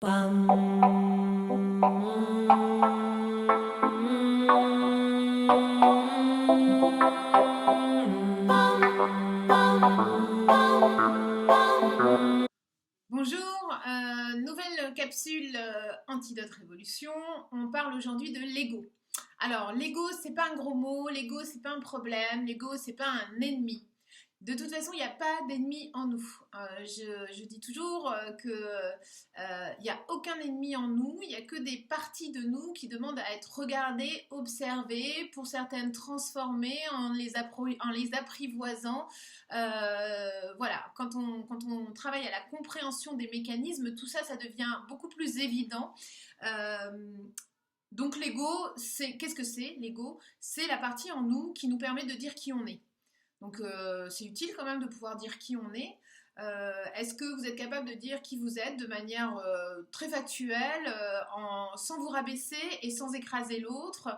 Bonjour, nouvelle capsule Antidote Révolution. On parle aujourd'hui de l'ego. Alors, l'ego, c'est pas un gros mot, l'ego, c'est pas un problème, l'ego, c'est pas un ennemi. De toute façon, il n'y a pas d'ennemi en nous. Je dis toujours qu'il n'y a aucun ennemi en nous, il n'y a que des parties de nous qui demandent à être regardées, observées, pour certaines transformées en les apprivoisant. Voilà, quand on travaille à la compréhension des mécanismes, tout ça, ça devient beaucoup plus évident. Euh, donc l'ego, qu'est-ce que c'est l'ego? C'est la partie en nous qui nous permet de dire qui on est. Donc c'est utile quand même de pouvoir dire qui on est. Est-ce que vous êtes capable de dire qui vous êtes de manière très factuelle, sans vous rabaisser et sans écraser l'autre,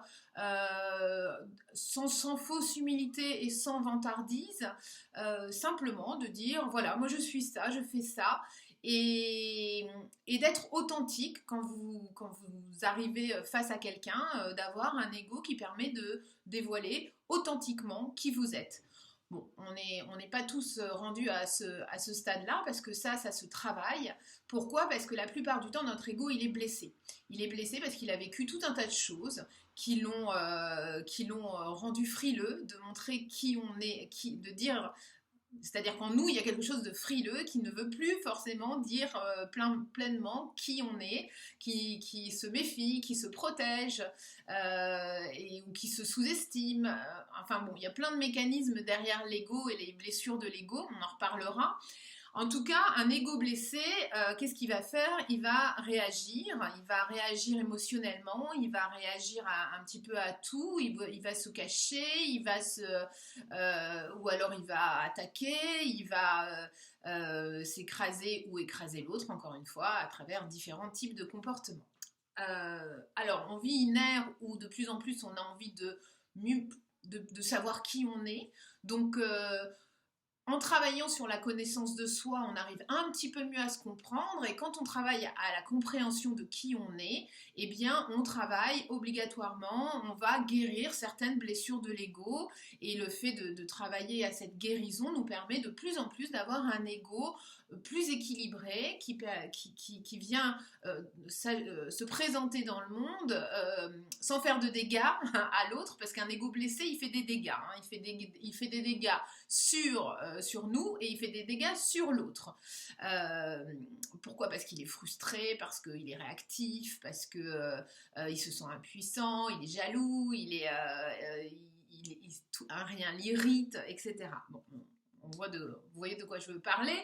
sans fausse humilité et sans vantardise, simplement de dire voilà, moi je suis ça, je fais ça, et d'être authentique quand vous arrivez face à quelqu'un, d'avoir un ego qui permet de dévoiler authentiquement qui vous êtes. Bon, on n'est pas tous rendus à ce stade-là parce que ça se travaille. Pourquoi? Parce que la plupart du temps, notre ego, il est blessé. Il est blessé parce qu'il a vécu tout un tas de choses qui l'ont rendu frileux de montrer qui on est, de dire. C'est-à-dire qu'en nous, il y a quelque chose de frileux qui ne veut plus forcément dire pleinement qui on est, qui se méfie, qui se protège, ou qui se sous-estime. Enfin bon, il y a plein de mécanismes derrière l'ego et les blessures de l'ego, on en reparlera. En tout cas, un ego blessé, qu'est-ce qu'il va faire? Il va réagir émotionnellement, il va réagir un petit peu à tout, il va se cacher, ou alors il va attaquer, il va s'écraser ou écraser l'autre, encore une fois, à travers différents types de comportements. Alors, on vit une ère où de plus en plus on a envie de savoir qui on est. Donc, en travaillant sur la connaissance de soi, on arrive un petit peu mieux à se comprendre, et quand on travaille à la compréhension de qui on est, eh bien on travaille obligatoirement, on va guérir certaines blessures de l'ego, et le fait de travailler à cette guérison nous permet de plus en plus d'avoir un ego plus équilibré, qui vient se présenter dans le monde sans faire de dégâts à l'autre, parce qu'un ego blessé, il fait des dégâts, hein, il fait des dégâts sur nous, et il fait des dégâts sur l'autre. Pourquoi? Parce qu'il est frustré, parce qu'il est réactif, parce qu'il se sent impuissant, il est jaloux, rien l'irrite, etc. Bon, vous voyez de quoi je veux parler.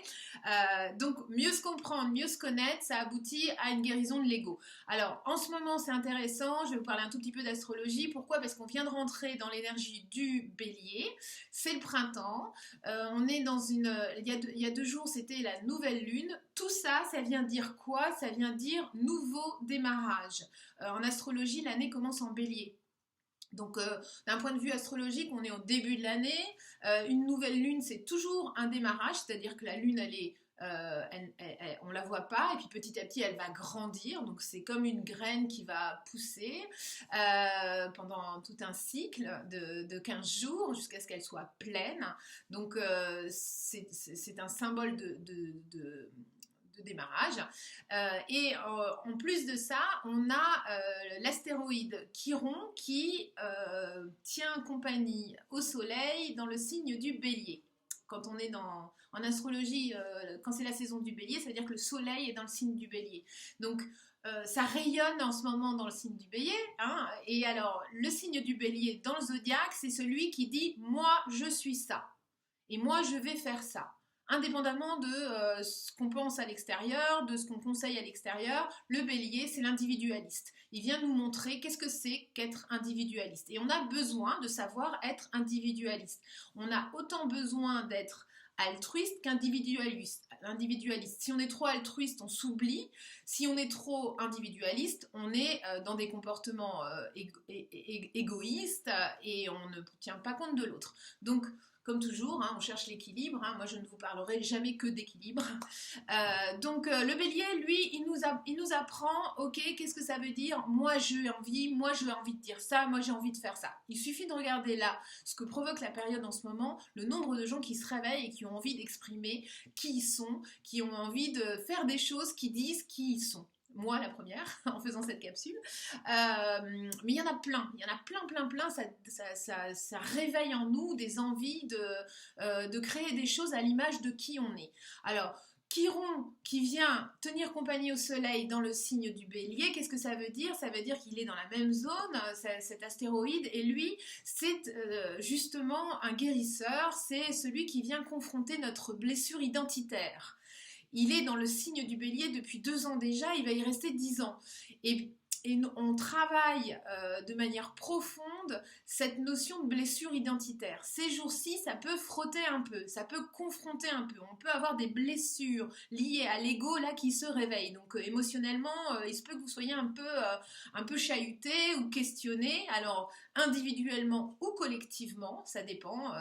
Donc, mieux se comprendre, mieux se connaître, ça aboutit à une guérison de l'ego. Alors, en ce moment, c'est intéressant, je vais vous parler un tout petit peu d'astrologie. Pourquoi? Parce qu'on vient de rentrer dans l'énergie du bélier, c'est le printemps, il y a 2 jours, c'était la nouvelle lune. Tout ça, ça vient dire quoi? Ça vient dire nouveau démarrage. En astrologie, l'année commence en bélier. Donc, d'un point de vue astrologique, on est au début de l'année. Une nouvelle lune, c'est toujours un démarrage, c'est-à-dire que la lune, on la voit pas, et puis petit à petit, elle va grandir. Donc, c'est comme une graine qui va pousser pendant tout un cycle de 15 jours jusqu'à ce qu'elle soit pleine. Donc, c'est un symbole de démarrage. En plus de ça, on a l'astéroïde Chiron qui tient compagnie au Soleil dans le signe du Bélier. Quand on est en astrologie, quand c'est la saison du Bélier, ça veut dire que le Soleil est dans le signe du Bélier. Donc, ça rayonne en ce moment dans le signe du Bélier, hein. Et alors, le signe du Bélier dans le zodiaque, c'est celui qui dit « moi, je suis ça ». Et moi, je vais faire ça. Indépendamment de ce qu'on pense à l'extérieur, de ce qu'on conseille à l'extérieur, le bélier, c'est l'individualiste. Il vient nous montrer qu'est-ce que c'est qu'être individualiste. Et on a besoin de savoir être individualiste. On a autant besoin d'être altruiste qu'individualiste. Si on est trop altruiste, on s'oublie. Si on est trop individualiste, on est dans des comportements égoïstes, et on ne tient pas compte de l'autre. Donc, comme toujours, hein, on cherche l'équilibre, hein, moi je ne vous parlerai jamais que d'équilibre. Donc le bélier, lui, il nous apprend, ok, qu'est-ce que ça veut dire? Moi j'ai envie de dire ça, moi j'ai envie de faire ça. Il suffit de regarder là ce que provoque la période en ce moment, le nombre de gens qui se réveillent et qui ont envie d'exprimer qui ils sont, qui ont envie de faire des choses, qui disent qui ils sont. Moi, la première, en faisant cette capsule. Mais il y en a plein, ça réveille en nous des envies de créer des choses à l'image de qui on est. Alors, Chiron qui vient tenir compagnie au soleil dans le signe du bélier, qu'est-ce que ça veut dire? Ça veut dire qu'il est dans la même zone, cet astéroïde, et lui, c'est justement un guérisseur, c'est celui qui vient confronter notre blessure identitaire. Il est dans le signe du bélier depuis 2 ans déjà, il va y rester 10 ans. Et on travaille de manière profonde cette notion de blessure identitaire. Ces jours-ci, ça peut frotter un peu, ça peut confronter un peu. On peut avoir des blessures liées à l'ego là qui se réveillent. Donc émotionnellement, il se peut que vous soyez un peu chahuté ou questionné. Alors individuellement ou collectivement, ça dépend.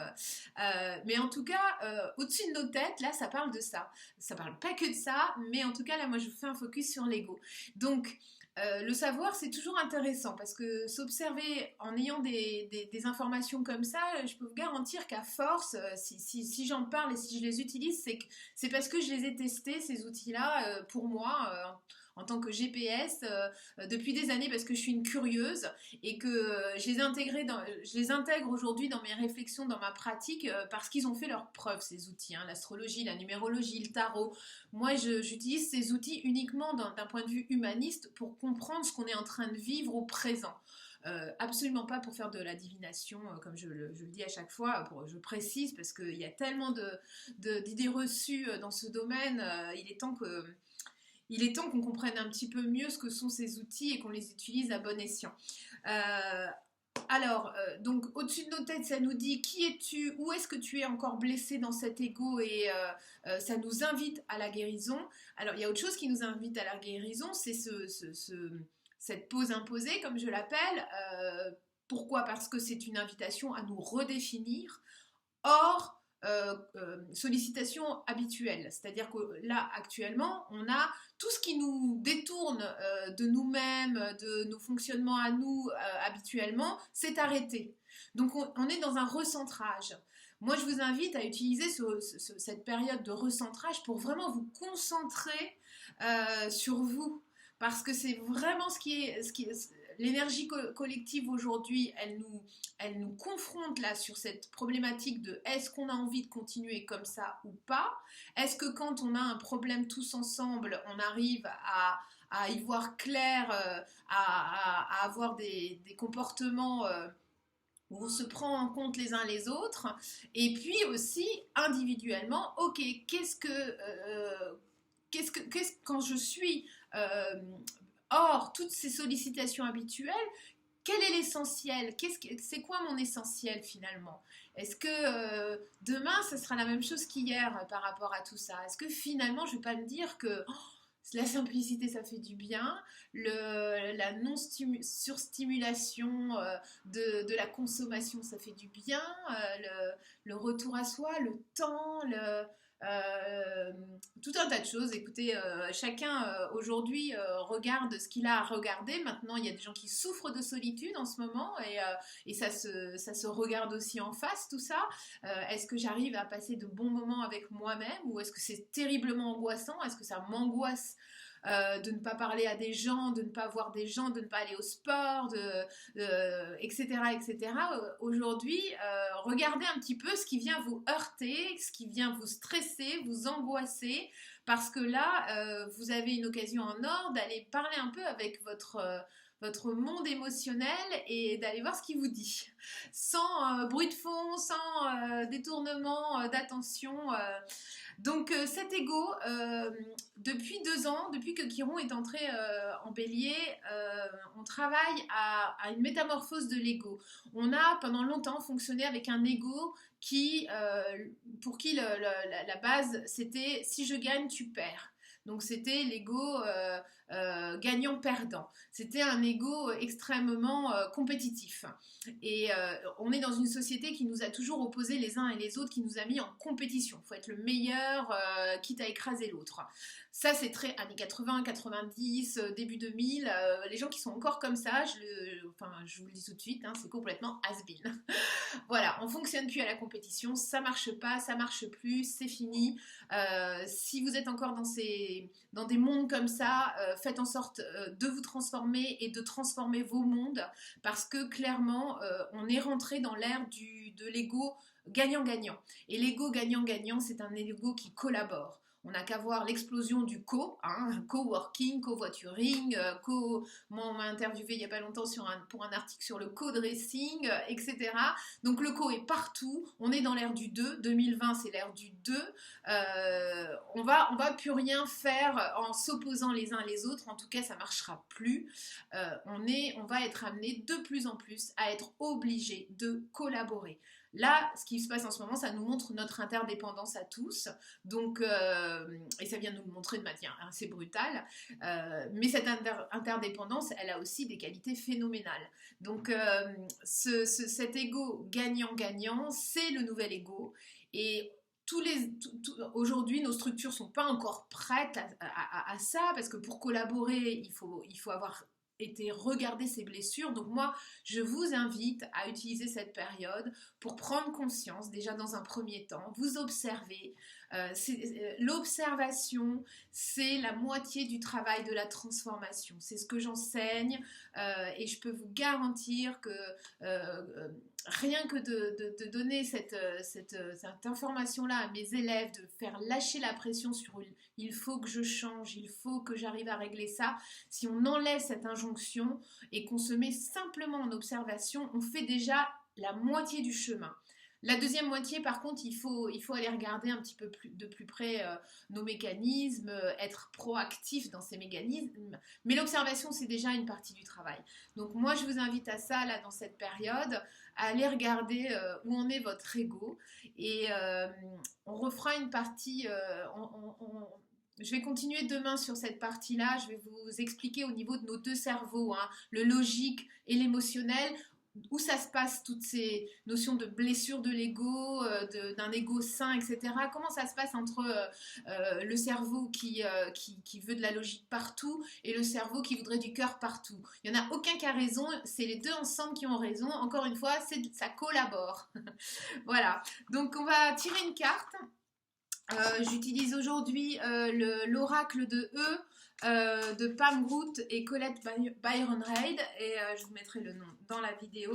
Mais en tout cas, au-dessus de nos têtes, là, ça parle de ça. Ça parle pas que de ça, mais en tout cas, là, moi, je vous fais un focus sur l'ego. Donc, le savoir, c'est toujours intéressant parce que s'observer en ayant des informations comme ça, je peux vous garantir qu'à force, si j'en parle et si je les utilise, c'est parce que je les ai testés, ces outils-là, pour moi, en tant que GPS, depuis des années parce que je suis une curieuse et que je les intègre aujourd'hui dans mes réflexions, dans ma pratique, parce qu'ils ont fait leurs preuves, ces outils, hein, l'astrologie, la numérologie, le tarot. Moi, j'utilise ces outils uniquement d'un point de vue humaniste pour comprendre ce qu'on est en train de vivre au présent. Absolument pas pour faire de la divination, comme je le dis à chaque fois, je précise, parce qu'il y a tellement d'idées reçues dans ce domaine, il est temps qu'on comprenne un petit peu mieux ce que sont ces outils et qu'on les utilise à bon escient. Donc au-dessus de nos têtes, ça nous dit qui es-tu, où est-ce que tu es encore blessé dans cet ego et ça nous invite à la guérison. Alors il y a autre chose qui nous invite à la guérison, c'est cette pause imposée, comme je l'appelle. Pourquoi? Parce que c'est une invitation à nous redéfinir hors sollicitation habituelle. C'est-à-dire que là, actuellement, on a tout ce qui nous détourne de nous-mêmes, de nos fonctionnements à nous habituellement, c'est arrêté. Donc on est dans un recentrage. Moi, je vous invite à utiliser cette période de recentrage pour vraiment vous concentrer sur vous. Parce que c'est vraiment ce qui est l'énergie collective aujourd'hui, elle nous confronte là sur cette problématique de est-ce qu'on a envie de continuer comme ça ou pas? Est-ce que quand on a un problème tous ensemble, on arrive à y voir clair, à avoir des comportements où on se prend en compte les uns les autres? Et puis aussi, individuellement, ok, quand je suis hors toutes ces sollicitations habituelles, quel est l'essentiel? C'est quoi mon essentiel finalement? Est-ce que demain, ça sera la même chose qu'hier par rapport à tout ça? Est-ce que finalement, je ne vais pas me dire que la simplicité, ça fait du bien, la non-surstimulation de la consommation, ça fait du bien, le retour à soi, le temps, tout un tas de choses. Écoutez, chacun aujourd'hui regarde ce qu'il a à regarder. Maintenant, il y a des gens qui souffrent de solitude en ce moment et ça se regarde aussi en face, tout ça. Est-ce que j'arrive à passer de bons moments avec moi-même ou est-ce que c'est terriblement angoissant? Est-ce que ça m'angoisse de ne pas parler à des gens, de ne pas voir des gens, de ne pas aller au sport, etc. etc. Aujourd'hui, regardez un petit peu ce qui vient vous heurter, ce qui vient vous stresser, vous angoisser, parce que là, vous avez une occasion en or d'aller parler un peu avec votre monde émotionnel et d'aller voir ce qu'il vous dit. Sans bruit de fond, sans détournement d'attention. Donc cet ego, depuis 2 ans, depuis que Chiron est entré en bélier, on travaille à une métamorphose de l'ego. On a pendant longtemps fonctionné avec un ego pour qui la base c'était si je gagne, tu perds. Donc c'était l'ego gagnant-perdant. C'était un ego extrêmement compétitif. Et on est dans une société qui nous a toujours opposés les uns et les autres, qui nous a mis en compétition. Il faut être le meilleur, quitte à écraser l'autre. Ça, c'est très années 80, 90, début 2000. Les gens qui sont encore comme ça, je vous le dis tout de suite, hein, c'est complètement has-been. Voilà, on fonctionne plus à la compétition, ça marche pas, ça marche plus, c'est fini. Si vous êtes encore dans des mondes comme ça, faites en sorte de vous transformer et de transformer vos mondes, parce que clairement, on est rentré dans l'ère de l'ego gagnant-gagnant. Et l'ego gagnant-gagnant, c'est un ego qui collabore. On n'a qu'à voir l'explosion du coworking, covoituring, moi on m'a interviewé il n'y a pas longtemps pour un article sur le co-dressing, etc. Donc le co est partout, on est dans l'ère du 2, 2020 c'est l'ère du 2, on va plus rien faire en s'opposant les uns les autres, en tout cas ça ne marchera plus. On va être amené de plus en plus à être obligé de collaborer. Là, ce qui se passe en ce moment, ça nous montre notre interdépendance à tous. Donc, et ça vient nous le montrer de manière assez brutale. Mais cette interdépendance, elle a aussi des qualités phénoménales. Donc, cet ego gagnant-gagnant, c'est le nouvel ego. Et aujourd'hui, nos structures ne sont pas encore prêtes à ça, parce que pour collaborer, il faut avoir été regarder ses blessures. Donc moi, je vous invite à utiliser cette période pour prendre conscience, déjà dans un premier temps, vous observer. L'observation, c'est la moitié du travail de la transformation. C'est ce que j'enseigne et je peux vous garantir que rien que de donner cette information-là à mes élèves, de faire lâcher la pression sur il faut que je change, il faut que j'arrive à régler ça, si on enlève cette injonction et qu'on se met simplement en observation, on fait déjà la moitié du chemin. La deuxième moitié, par contre, il faut aller regarder un petit peu de plus près nos mécanismes, être proactif dans ces mécanismes. Mais l'observation, c'est déjà une partie du travail. Donc moi, je vous invite à ça, là, dans cette période, à aller regarder où en est votre ego. Et on refera une partie... je vais continuer demain sur cette partie-là. Je vais vous expliquer au niveau de nos deux cerveaux, hein, le logique et l'émotionnel, où ça se passe, toutes ces notions de blessure de l'ego, d'un ego sain, etc. Comment ça se passe entre le cerveau qui veut de la logique partout et le cerveau qui voudrait du cœur partout. Il n'y en a aucun qui a raison, c'est les deux ensemble qui ont raison. Encore une fois, ça collabore. Voilà, donc on va tirer une carte. J'utilise aujourd'hui l'oracle de E, de Pam Groot et Colette Byron Reid, et je vous mettrai le nom dans la vidéo.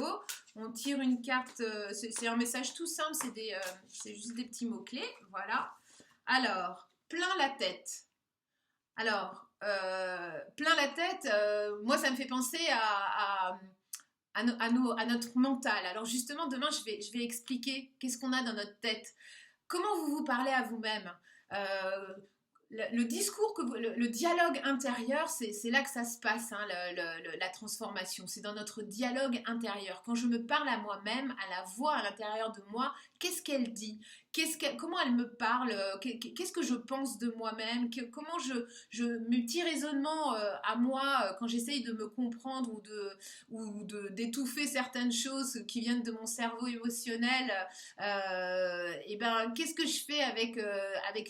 On tire une carte, c'est un message tout simple, c'est juste des petits mots-clés, voilà. Alors, plein la tête. Alors, plein la tête, moi ça me fait penser à notre mental. Alors justement, demain je vais expliquer qu'est-ce qu'on a dans notre tête. Comment vous vous parlez à vous-même, le discours, le dialogue intérieur, c'est là que ça se passe, hein, la transformation. C'est dans notre dialogue intérieur. Quand je me parle à moi-même, à la voix à l'intérieur de moi, qu'est-ce qu'elle dit ? Comment elle me parle ? Qu'est-ce que je pense de moi-même ? Comment mes petits raisonnements à moi, quand j'essaye de me comprendre ou d'étouffer certaines choses qui viennent de mon cerveau émotionnel, et ben, qu'est-ce que je fais avec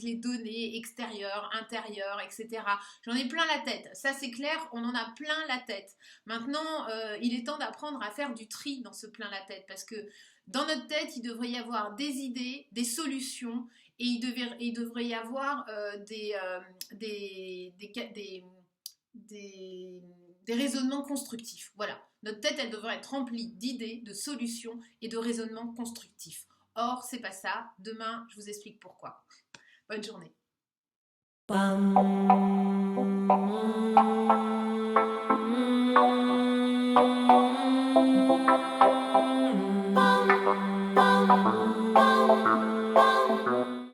les données extérieures, intérieures, etc. J'en ai plein la tête. Ça, c'est clair, on en a plein la tête. Maintenant, il est temps d'apprendre à faire du tri dans ce plein la tête, parce que dans notre tête, il devrait y avoir des idées, des solutions, et il devrait y avoir des raisonnements constructifs. Voilà, notre tête, elle devrait être remplie d'idées, de solutions et de raisonnements constructifs. Or, c'est pas ça. Demain, je vous explique pourquoi. Bonne journée. Bam.